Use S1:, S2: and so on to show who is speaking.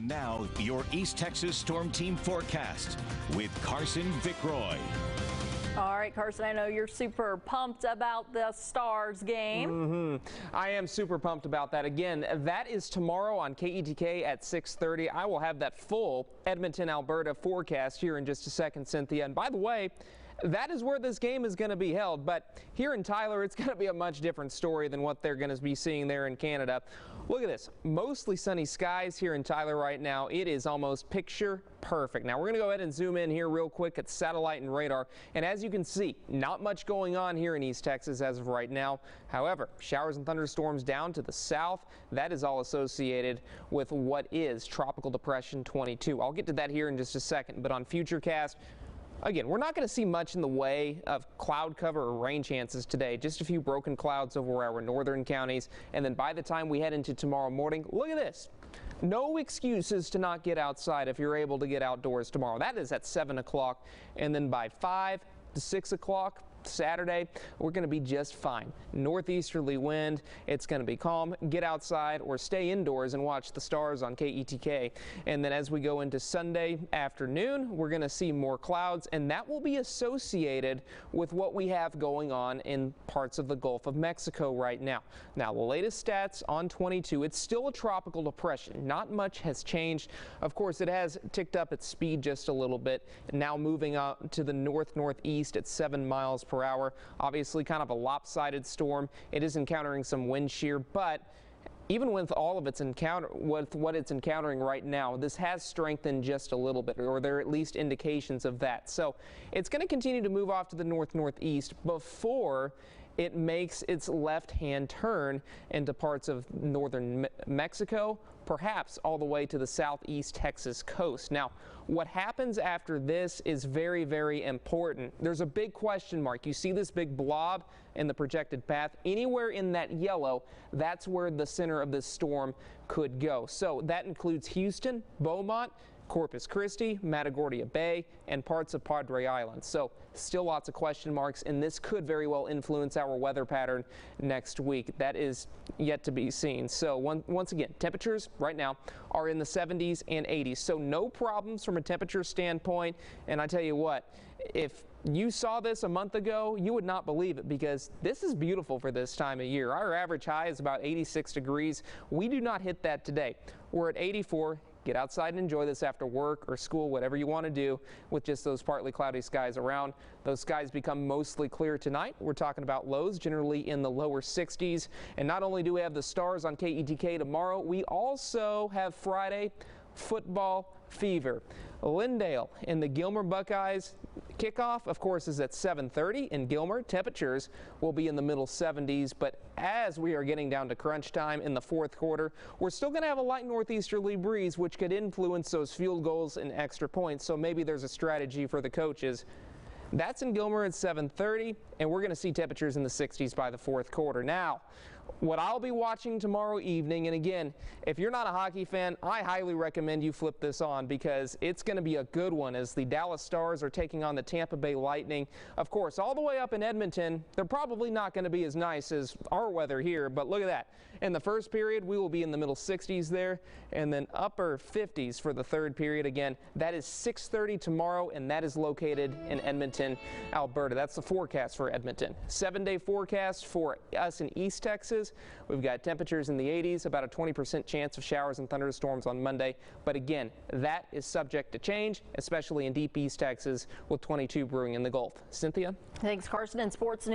S1: And now, your East Texas Storm Team forecast with Carson Vickroy.
S2: All right, Carson, I know you're super pumped about the Stars game.
S3: I am super pumped about that. Again, that is tomorrow on KETKA at 6:30. I will have that full Edmonton, Alberta forecast here in just a second, Cynthia. And by the way, that is where this game is going to be held. But here in Tyler, it's going to be a much different story than what they're going to be seeing there in Canada. Look at this. Mostly sunny skies here in Tyler right now. It is almost picture perfect. Now, we're going to go ahead and zoom in here real quick at satellite and radar. And as you can see, not much going on here in East Texas as of right now. However, showers and thunderstorms down to the south. That is all associated with what is Tropical Depression 22. I'll get to that here in just a second. But on FUTURECAST, again, we're not going to see much in the way of cloud cover or rain chances today. Just a few broken clouds over our northern counties. And then by the time we head into tomorrow morning, look at this. No excuses to not get outside if you're able to get outdoors tomorrow. That is at 7 o'clock. And then by 5 to 6 o'clock Saturday, we're going to be just fine. Northeasterly wind. It's going to be calm. Get outside or stay indoors and watch the Stars on KETK. And then as we go into Sunday afternoon, we're going to see more clouds, and that will be associated with what we have going on in parts of the Gulf of Mexico right now. Now, the latest stats on 22, it's still a tropical depression. Not much has changed. Of course, it has ticked up its speed just a little bit, now moving out to the northeast at 7 miles per hour. Obviously kind of a lopsided storm. It is encountering some wind shear, but even with all of its what it's encountering right now, this has strengthened just a little bit, or there are at least indications of that. So it's going to continue to move off to the northeast before it makes its left-hand turn into parts of northern Mexico, perhaps all the way to the southeast Texas coast. Now, what happens after this is very, very important. There's a big question mark. You see this big blob in the projected path. Anywhere in that yellow, that's where the center of this storm could go. So that includes Houston, Beaumont, Corpus Christi, Matagorda Bay, and parts of Padre Island. So still lots of question marks, and this could very well influence our weather pattern next week. That is yet to be seen. So once again, temperatures right now are in the 70s and 80s. So no problems from a temperature standpoint. And I tell you what, if you saw this a month ago, you would not believe it, because this is beautiful for this time of year. Our average high is about 86 degrees. We do not hit that today. We're at 84. Get outside and enjoy this after work or school, whatever you want to do, with just those partly cloudy skies around. Those skies become mostly clear tonight. We're talking about lows generally in the lower 60s. And not only do we have the Stars on KETK tomorrow, we also have Friday football fever. LINDALE and the GILMER Buckeyes kickoff, of course, is at 7:30 in Gilmer. Temperatures will be in the middle 70s, but as we are getting down to crunch time in the fourth quarter, we're still going to have a light northeasterly breeze, which could influence those field goals and extra points. So maybe there's a strategy for the coaches. That's in Gilmer at 7:30, and we're going to see temperatures in the 60s by the fourth quarter. Now, what I'll be watching tomorrow evening, and again, if you're not a hockey fan, I highly recommend you flip this on, because it's going to be a good one as the Dallas Stars are taking on the Tampa Bay Lightning. Of course, all the way up in Edmonton, they're probably not going to be as nice as our weather here, but look at that. In the first period, we will be in the middle 60s there, and then upper 50s for the third period. Again, that is 6:30 tomorrow, and that is located in Edmonton, Alberta. That's the forecast for Edmonton. 7-day forecast for us in East Texas. We've got temperatures in the 80s, about a 20% chance of showers and thunderstorms on Monday. But again, that is subject to change, especially in deep East Texas with 22 brewing in the Gulf. Cynthia?
S2: Thanks, Carson. And sports news.